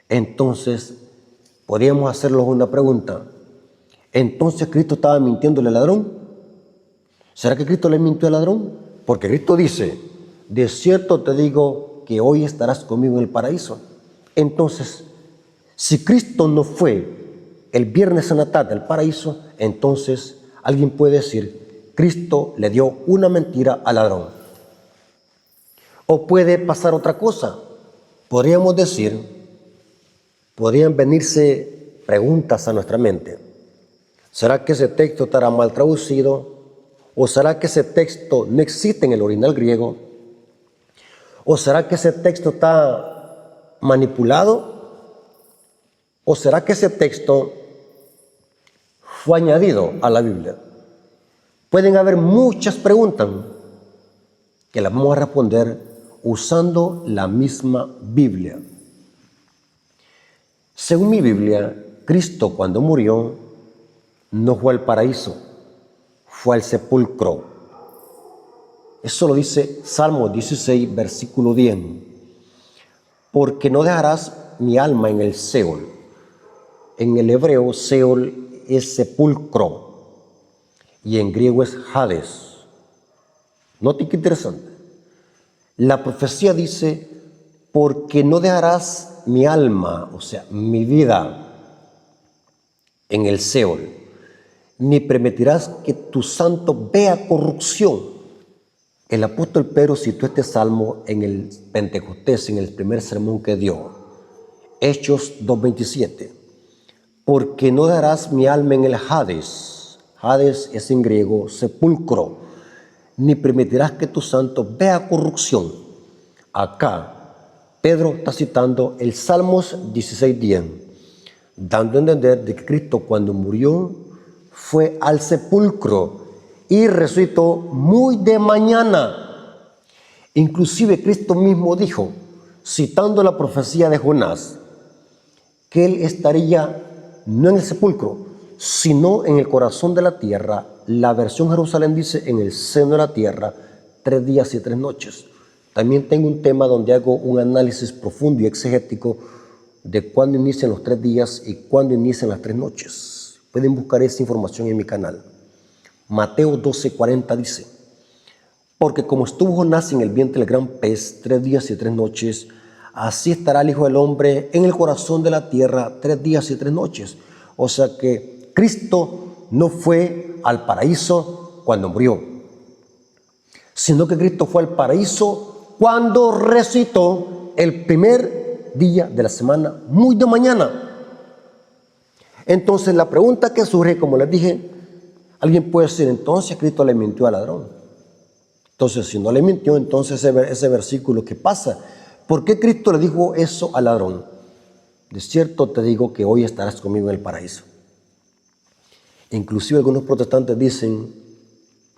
Entonces, podríamos hacernos una pregunta. ¿Entonces Cristo estaba mintiéndole al ladrón? ¿Será que Cristo le mintió al ladrón? Porque Cristo dice, de cierto te digo que hoy estarás conmigo en el paraíso. Entonces, si Cristo no fue el viernes en la tarde al paraíso, entonces alguien puede decir, Cristo le dio una mentira al ladrón. O puede pasar otra cosa. Podríamos decir, podrían venirse preguntas a nuestra mente. ¿Será que ese texto estará mal traducido? ¿O será que ese texto no existe en el original griego? ¿O será que ese texto está manipulado? ¿O será que ese texto fue añadido a la Biblia? Pueden haber muchas preguntas que las vamos a responder usando la misma Biblia. Según mi Biblia, Cristo cuando murió no fue al paraíso, fue al sepulcro. Eso lo dice Salmo 16, versículo 10. Porque no dejarás mi alma en el Seol. En el hebreo, Seol es sepulcro y en griego es Hades. Noten qué interesante. La profecía dice, porque no dejarás mi alma, o sea, mi vida, en el Seol, ni permitirás que tu santo vea corrupción. El apóstol Pedro citó este salmo en el Pentecostés, en el primer sermón que dio, Hechos 2:27. Porque no darás mi alma en el Hades. Hades es en griego sepulcro, ni permitirás que tu santo vea corrupción. Acá Pedro está citando el Salmos 16:10, dando a entender de que Cristo cuando murió fue al sepulcro y resucitó muy de mañana. Inclusive Cristo mismo dijo, citando la profecía de Jonás, que él estaría no en el sepulcro, sino en el corazón de la tierra. La versión Jerusalén dice en el seno de la tierra, 3 días y 3 noches. También tengo un tema donde hago un análisis profundo y exegético de cuándo inician los 3 días y cuándo inician las 3 noches. Pueden buscar esa información en mi canal. Mateo 12:40 dice, porque como estuvo Jonás en el vientre del gran pez 3 días y 3 noches, así estará el Hijo del Hombre en el corazón de la tierra 3 días y 3 noches. O sea que Cristo no fue al paraíso cuando murió, sino que Cristo fue al paraíso cuando resucitó el primer día de la semana, muy de mañana. Entonces la pregunta que surge, como les dije, alguien puede decir, entonces Cristo le mintió al ladrón. Entonces si no le mintió, entonces ese versículo, ¿qué pasa? ¿Por qué Cristo le dijo eso al ladrón? De cierto te digo que hoy estarás conmigo en el paraíso. Inclusive algunos protestantes dicen,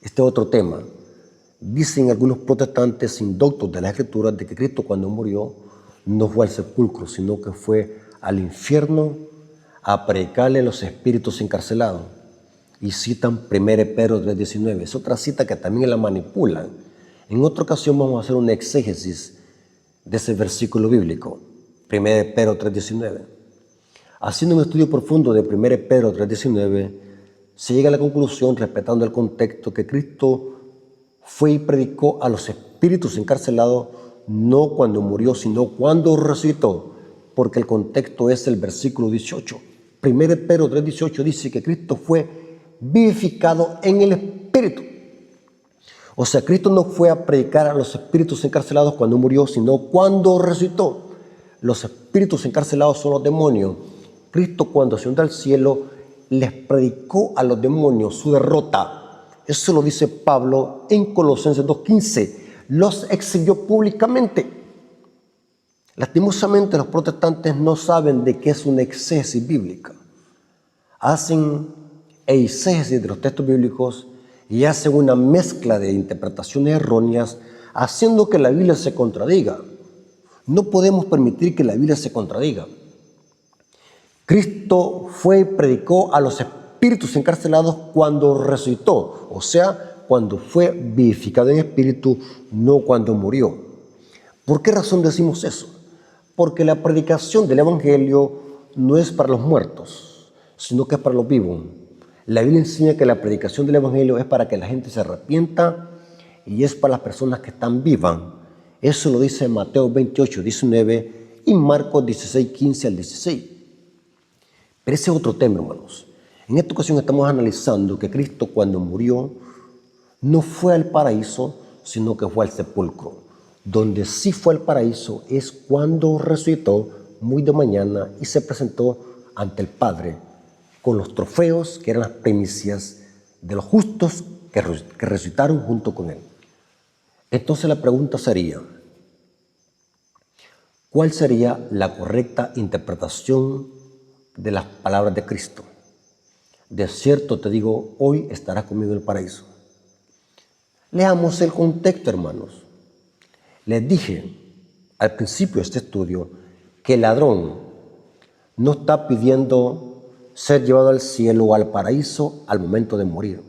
este otro tema, dicen algunos protestantes indoctos de la Escritura de que Cristo cuando murió no fue al sepulcro, sino que fue al infierno a predicarle a los espíritus encarcelados. Y citan 1 Pedro 3:19. Es otra cita que también la manipulan. En otra ocasión vamos a hacer una exégesis de ese versículo bíblico, 1 Pedro 3:19. Haciendo un estudio profundo de 1 Pedro 3:19, se llega a la conclusión, respetando el contexto, que Cristo fue y predicó a los espíritus encarcelados no cuando murió, sino cuando resucitó, porque el contexto es el versículo 18. 1 Pedro 3:18 dice que Cristo fue vivificado en el espíritu. O sea, Cristo no fue a predicar a los espíritus encarcelados cuando murió, sino cuando resucitó. Los espíritus encarcelados son los demonios. Cristo cuando ascendió al cielo les predicó a los demonios su derrota. Eso lo dice Pablo en Colosenses 2:15. Los exhibió públicamente. Lastimosamente los protestantes no saben de qué es una exégesis bíblica. Hacen exégesis de los textos bíblicos y hacen una mezcla de interpretaciones erróneas, haciendo que la Biblia se contradiga. No podemos permitir que la Biblia se contradiga. Cristo fue y predicó a los espíritus encarcelados cuando resucitó, o sea, cuando fue vivificado en espíritu, no cuando murió. ¿Por qué razón decimos eso? Porque la predicación del Evangelio no es para los muertos, sino que es para los vivos. La Biblia enseña que la predicación del Evangelio es para que la gente se arrepienta y es para las personas que están vivas. Eso lo dice Mateo 28, 19 y Marcos 16, 15 al 16. Pero ese es otro tema, hermanos. En esta ocasión estamos analizando que Cristo, cuando murió, no fue al paraíso, sino que fue al sepulcro. Donde sí fue al paraíso es cuando resucitó muy de mañana y se presentó ante el Padre con los trofeos que eran las primicias de los justos que resucitaron junto con él. Entonces la pregunta sería, ¿cuál sería la correcta interpretación de las palabras de Cristo? De cierto te digo, hoy estarás conmigo en el paraíso. Leamos el contexto, hermanos. Les dije al principio de este estudio que el ladrón no está pidiendo ser llevado al cielo o al paraíso al momento de morir.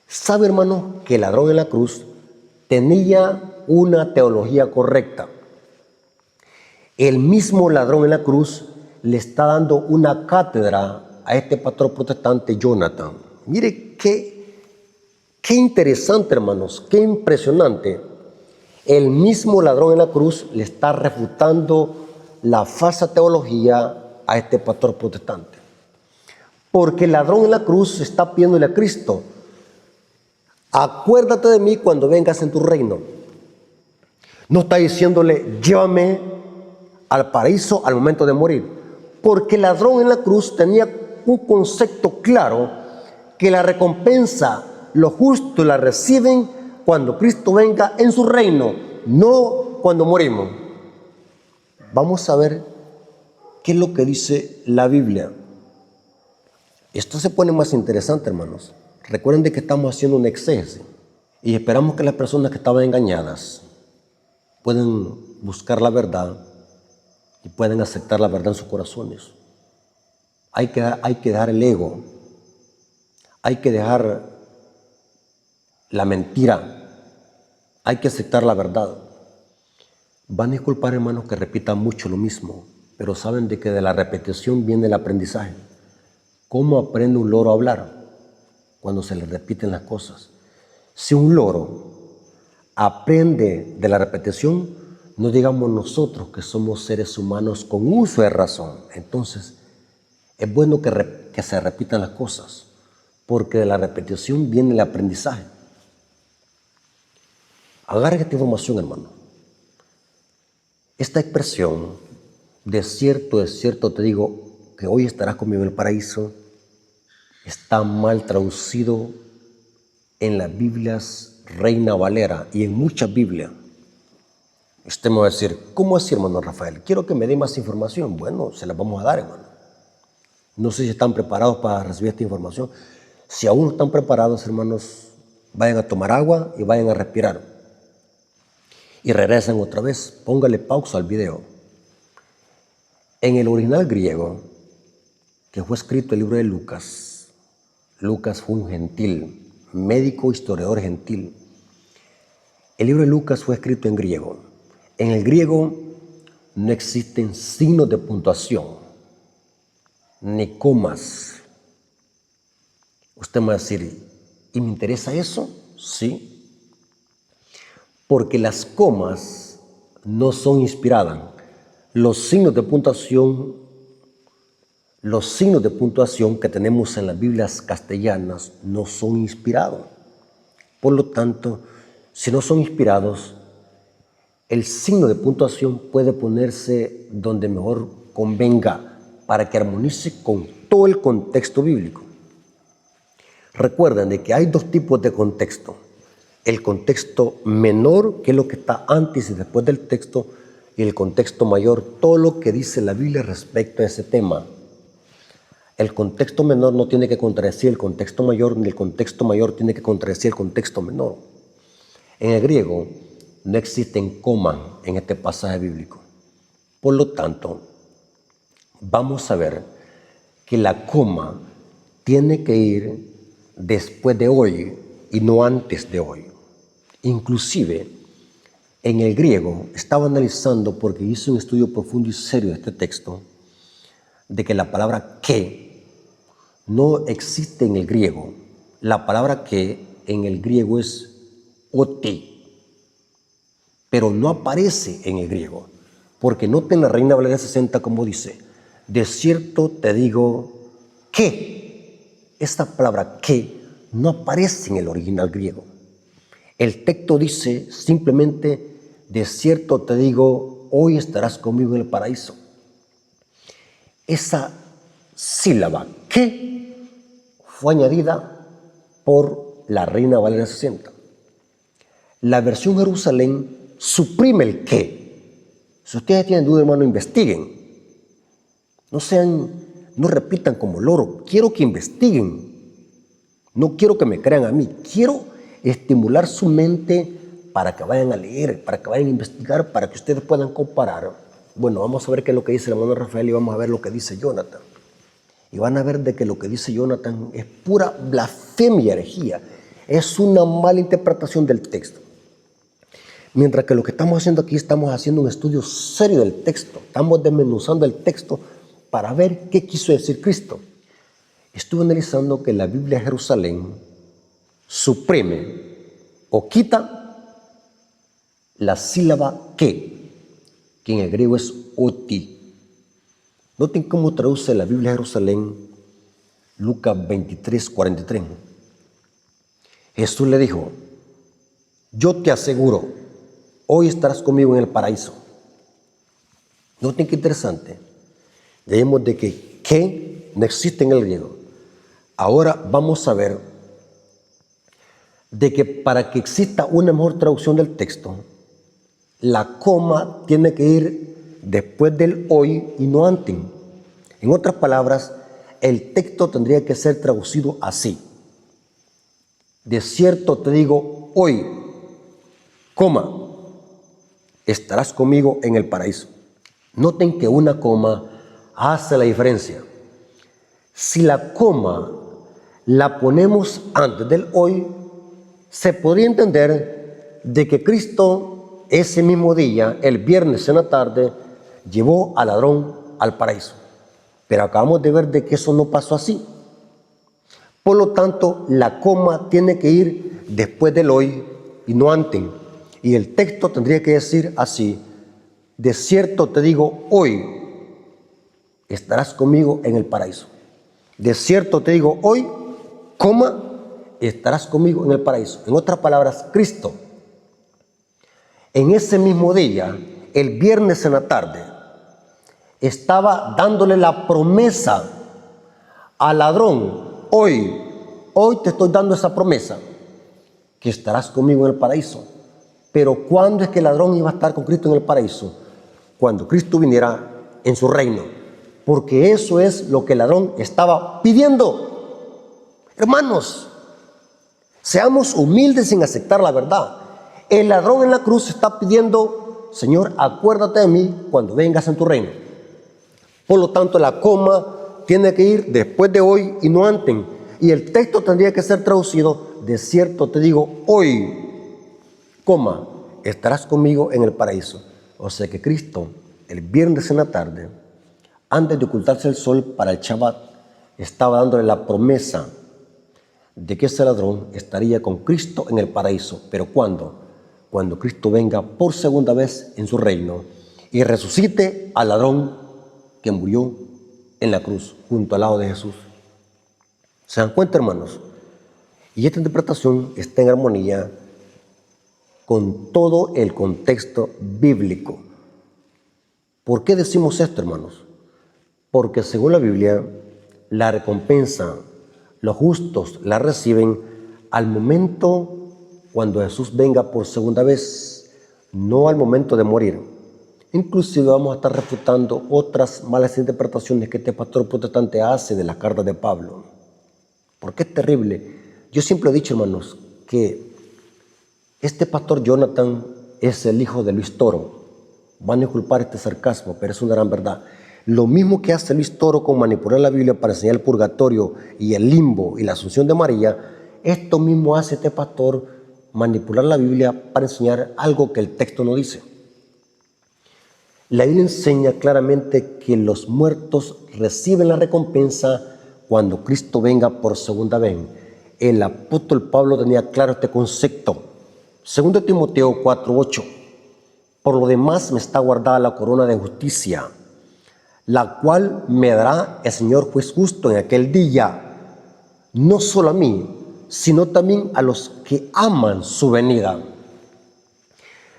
¿Sabe, hermano, que el ladrón en la cruz tenía una teología correcta? El mismo ladrón en la cruz le está dando una cátedra a este pastor protestante, Jonathan. Mire qué interesante, hermanos, qué impresionante. El mismo ladrón en la cruz le está refutando la falsa teología a este pastor protestante. Porque el ladrón en la cruz está pidiéndole a Cristo, acuérdate de mí cuando vengas en tu reino. No está diciéndole, llévame al paraíso al momento de morir. Porque el ladrón en la cruz tenía un concepto claro que la recompensa, los justos la reciben cuando Cristo venga en su reino, no cuando morimos. Vamos a ver qué es lo que dice la Biblia. Esto se pone más interesante, hermanos. Recuerden de que estamos haciendo un exégesis y esperamos que las personas que estaban engañadas puedan buscar la verdad y pueden aceptar la verdad en sus corazones. Hay que dejar el ego, hay que dejar la mentira, hay que aceptar la verdad. Van a disculpar, hermanos, que repitan mucho lo mismo, pero saben de que de la repetición viene el aprendizaje. ¿Cómo aprende un loro a hablar? Cuando se le repiten las cosas. Si un loro aprende de la repetición, no digamos nosotros que somos seres humanos con uso de razón. Entonces, es bueno que se repitan las cosas, porque de la repetición viene el aprendizaje. Agarren esta información, hermano. Esta expresión, de cierto te digo que hoy estarás conmigo en el paraíso, está mal traducido en las Biblias Reina Valera y en muchas Biblias. Usted me va a decir, ¿cómo así, hermano Rafael? Quiero que me dé más información. Bueno, se la vamos a dar, hermano. No sé si están preparados para recibir esta información. Si aún no están preparados, hermanos, vayan a tomar agua y vayan a respirar. Y regresan otra vez. Póngale pausa al video. En el original griego, que fue escrito el libro de Lucas, Lucas fue un gentil, médico, historiador gentil. El libro de Lucas fue escrito en griego. En el griego no existen signos de puntuación, ni comas. Usted me va a decir, ¿y me interesa eso? Sí. Porque las comas no son inspiradas. Los signos de puntuación que tenemos en las Biblias castellanas no son inspirados. Por lo tanto, si no son inspirados, el signo de puntuación puede ponerse donde mejor convenga para que armonice con todo el contexto bíblico. Recuerden de que hay dos tipos de contexto. El contexto menor, que es lo que está antes y después del texto, y el contexto mayor, todo lo que dice la Biblia respecto a ese tema. el contexto menor no tiene que contradecir el contexto mayor, ni el contexto mayor tiene que contradecir el contexto menor. En el griego no existen comas en este pasaje bíblico. Por lo tanto, vamos a ver que la coma tiene que ir después de hoy y no antes de hoy. Inclusive, en el griego, estaba analizando, porque hice un estudio profundo y serio de este texto, de que la palabra que no existe en el griego. La palabra que en el griego es oti, pero no aparece en el griego, porque noten la Reina Valera 60 como dice, de cierto te digo que. Esta palabra que no aparece en el original griego. El texto dice simplemente, de cierto te digo, hoy estarás conmigo en el paraíso. Esa sílaba que fue añadida por la Reina Valera 60. La versión Jerusalén suprime el que. Si ustedes tienen duda, hermano, investiguen. No repitan como loro. Quiero que investiguen. No quiero que me crean a mí. Quiero estimular su mente para que vayan a leer, para que vayan a investigar, para que ustedes puedan comparar. Bueno, vamos a ver qué es lo que dice el hermano Rafael y vamos a ver lo que dice Jonathan. Y van a ver de que lo que dice Jonathan es pura blasfemia y herejía. Es una mala interpretación del texto. Mientras que lo que estamos haciendo aquí, estamos haciendo un estudio serio del texto. Estamos desmenuzando el texto para ver qué quiso decir Cristo. Estuve analizando que la Biblia de Jerusalén suprime o quita la sílaba que en el griego es oti. Noten cómo traduce la Biblia de Jerusalén Lucas 23:43. Jesús le dijo, yo te aseguro, hoy estarás conmigo en el paraíso. Noten qué interesante. Ya vimos de que no existe en el griego. Ahora vamos a ver de que para que exista una mejor traducción del texto, la coma tiene que ir después del hoy y no antes. En otras palabras, el texto tendría que ser traducido así. De cierto te digo hoy, coma, estarás conmigo en el paraíso. Noten que una coma hace la diferencia. Si la coma la ponemos antes del hoy, se podría entender de que Cristo ese mismo día, el viernes en la tarde, llevó al ladrón al paraíso. Pero acabamos de ver de que eso no pasó así. Por lo tanto, la coma tiene que ir después del hoy y no antes. Y el texto tendría que decir así, de cierto te digo hoy, estarás conmigo en el paraíso. De cierto te digo hoy, coma, estarás conmigo en el paraíso. En otras palabras, Cristo, en ese mismo día, el viernes en la tarde, estaba dándole la promesa al ladrón, hoy te estoy dando esa promesa, que estarás conmigo en el paraíso. Pero ¿cuándo es que el ladrón iba a estar con Cristo en el paraíso? Cuando Cristo viniera en su reino. Porque eso es lo que el ladrón estaba pidiendo. Hermanos, seamos humildes en aceptar la verdad. El ladrón en la cruz está pidiendo, Señor, acuérdate de mí cuando vengas en tu reino. Por lo tanto, la coma tiene que ir después de hoy y no antes. Y el texto tendría que ser traducido, de cierto te digo, hoy, coma, estarás conmigo en el paraíso. O sea que Cristo, el viernes en la tarde, antes de ocultarse el sol para el Shabbat, estaba dándole la promesa de que ese ladrón estaría con Cristo en el paraíso. ¿Pero cuándo? Cuando Cristo venga por segunda vez en su reino y resucite al ladrón que murió en la cruz, junto al lado de Jesús. ¿Se dan cuenta, hermanos? Y esta interpretación está en armonía con todo el contexto bíblico. ¿Por qué decimos esto, hermanos? Porque según la Biblia, la recompensa, los justos la reciben al momento cuando Jesús venga por segunda vez, no al momento de morir. Inclusive vamos a estar refutando otras malas interpretaciones que este pastor protestante hace de las cartas de Pablo. Porque es terrible. Yo siempre he dicho, hermanos, que este pastor Jonathan es el hijo de Luis Toro. Van a disculpar este sarcasmo, pero es una gran verdad. Lo mismo que hace Luis Toro con manipular la Biblia para enseñar el purgatorio y el limbo y la asunción de María, esto mismo hace este pastor, manipular la Biblia para enseñar algo que el texto no dice. La Biblia enseña claramente que los muertos reciben la recompensa cuando Cristo venga por segunda vez. El apóstol Pablo tenía claro este concepto. 2 Timoteo 4:8. Por lo demás me está guardada la corona de justicia, la cual me dará el Señor juez justo en aquel día, no solo a mí, sino también a los que aman su venida.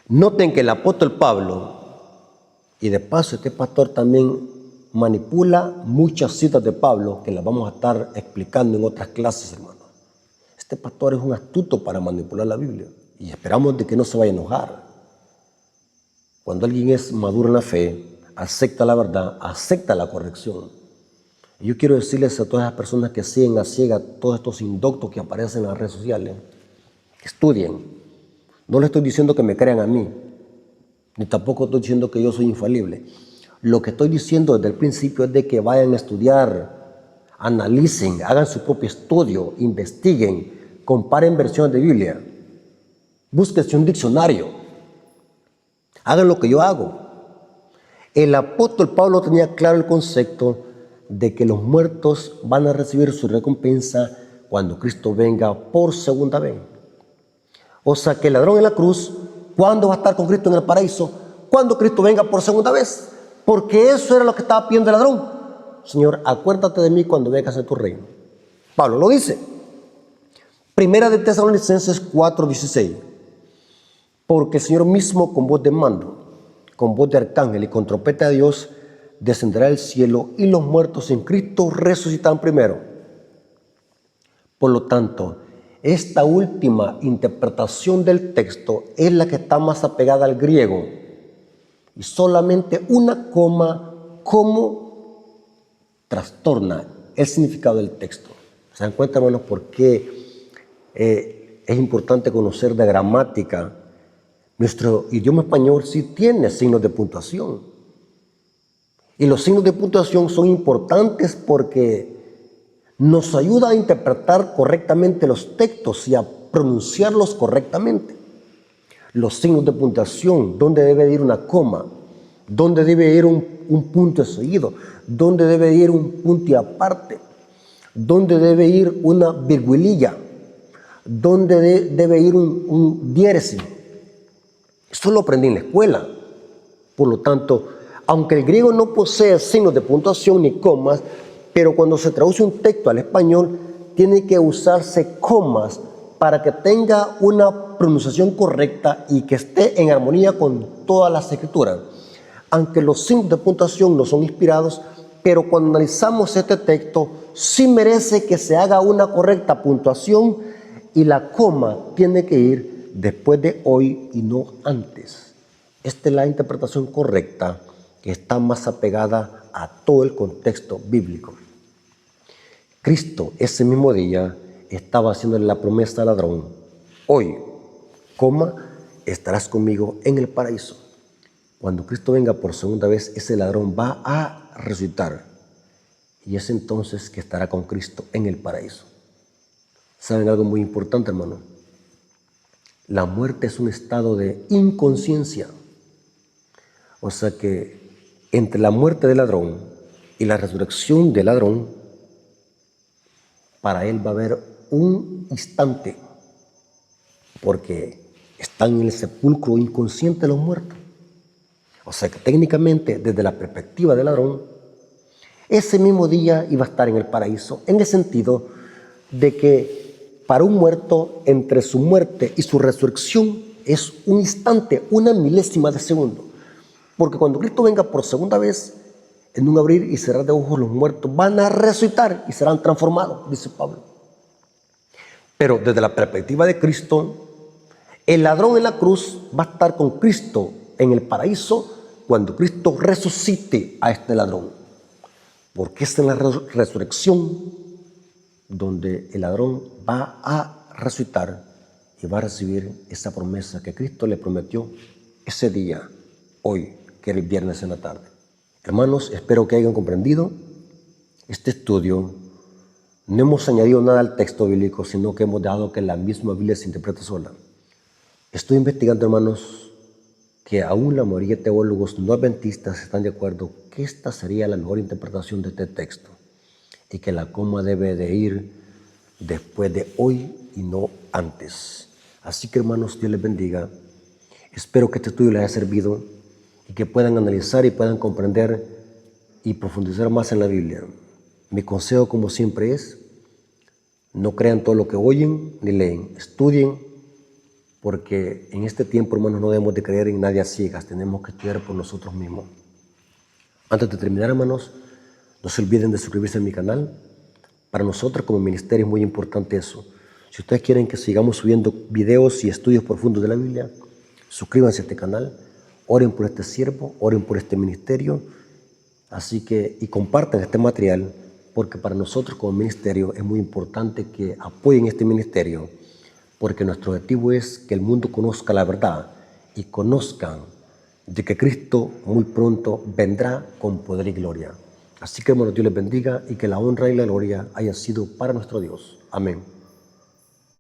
Noten que el apóstol Pablo, y de paso este pastor también manipula muchas citas de Pablo, que las vamos a estar explicando en otras clases, hermanos. Este pastor es un astuto para manipular la Biblia, y esperamos de que no se vaya a enojar. Cuando alguien es maduro en la fe, acepta la verdad, acepta la corrección. Y yo quiero decirles a todas las personas que siguen a ciegas todos estos indoctos que aparecen en las redes sociales, que estudien. No les estoy diciendo que me crean a mí, ni tampoco estoy diciendo que yo soy infalible. Lo que estoy diciendo desde el principio es de que vayan a estudiar, analicen, hagan su propio estudio, investiguen, comparen versiones de Biblia, búsquense un diccionario. Hagan lo que yo hago. El apóstol Pablo tenía claro el concepto de que los muertos van a recibir su recompensa cuando Cristo venga por segunda vez. O sea que el ladrón en la cruz, ¿cuándo va a estar con Cristo en el paraíso? Cuando Cristo venga por segunda vez. Porque eso era lo que estaba pidiendo el ladrón. Señor, acuérdate de mí cuando vengas a tu reino. Pablo lo dice. Primera de Tesalonicenses 4:16. Porque el Señor mismo con voz de mando, con voz de arcángel y con trompeta de Dios, descenderá del cielo y los muertos en Cristo resucitarán primero. Por lo tanto, esta última interpretación del texto es la que está más apegada al griego. Y solamente una coma, como trastorna el significado del texto. ¿Se dan cuenta, hermanos, por qué es importante conocer de gramática? Nuestro idioma español sí tiene signos de puntuación. Y los signos de puntuación son importantes porque nos ayuda a interpretar correctamente los textos y a pronunciarlos correctamente. Los signos de puntuación, dónde debe ir una coma, dónde debe ir un punto de seguido, dónde debe ir un punto y aparte, dónde debe ir una virgulilla, dónde debe ir un diéresis. Esto lo aprendí en la escuela. Por lo tanto, aunque el griego no posee signos de puntuación ni comas, pero cuando se traduce un texto al español, tiene que usarse comas para que tenga una pronunciación correcta y que esté en armonía con todas las escrituras. Aunque los signos de puntuación no son inspirados, pero cuando analizamos este texto, sí merece que se haga una correcta puntuación y la coma tiene que ir después de hoy y no antes. Esta es la interpretación correcta que está más apegada a todo el contexto bíblico. Cristo ese mismo día estaba haciéndole la promesa al ladrón: hoy, coma, estarás conmigo en el paraíso. Cuando Cristo venga por segunda vez, ese ladrón va a resucitar y es entonces que estará con Cristo en el paraíso. ¿Saben algo muy importante, hermano? La muerte es un estado de inconsciencia. O sea que entre la muerte del ladrón y la resurrección del ladrón, para él va a haber un instante, porque están en el sepulcro inconsciente los muertos. O sea que técnicamente, desde la perspectiva del ladrón, ese mismo día iba a estar en el paraíso, en el sentido de que para un muerto, entre su muerte y su resurrección es un instante, una milésima de segundo. Porque cuando Cristo venga por segunda vez, en un abrir y cerrar de ojos, los muertos van a resucitar y serán transformados, dice Pablo. Pero desde la perspectiva de Cristo, el ladrón en la cruz va a estar con Cristo en el paraíso cuando Cristo resucite a este ladrón, porque es en la resurrección donde el ladrón va a resucitar y va a recibir esa promesa que Cristo le prometió ese día, hoy, que era el viernes en la tarde. Hermanos, espero que hayan comprendido este estudio. No hemos añadido nada al texto bíblico, sino que hemos dado que la misma Biblia se interprete sola. Estoy investigando, hermanos, que aún la mayoría de teólogos no adventistas están de acuerdo que esta sería la mejor interpretación de este texto y que la coma debe de ir después de hoy y no antes. Así que, hermanos, Dios les bendiga. Espero que este estudio les haya servido y que puedan analizar y puedan comprender y profundizar más en la Biblia. Mi consejo, como siempre, es: no crean todo lo que oyen ni leen, estudien, porque en este tiempo, hermanos, no debemos de creer en nadie a ciegas, tenemos que estudiar por nosotros mismos. Antes de terminar, hermanos, no se olviden de suscribirse a mi canal. Para nosotros como ministerio es muy importante eso. Si ustedes quieren que sigamos subiendo videos y estudios profundos de la Biblia, suscríbanse a este canal, oren por este siervo, oren por este ministerio, así que, y compartan este material, porque para nosotros como ministerio es muy importante que apoyen este ministerio, porque nuestro objetivo es que el mundo conozca la verdad y conozcan de que Cristo muy pronto vendrá con poder y gloria. Así que, hermanos, Dios les bendiga y que la honra y la gloria haya sido para nuestro Dios. Amén.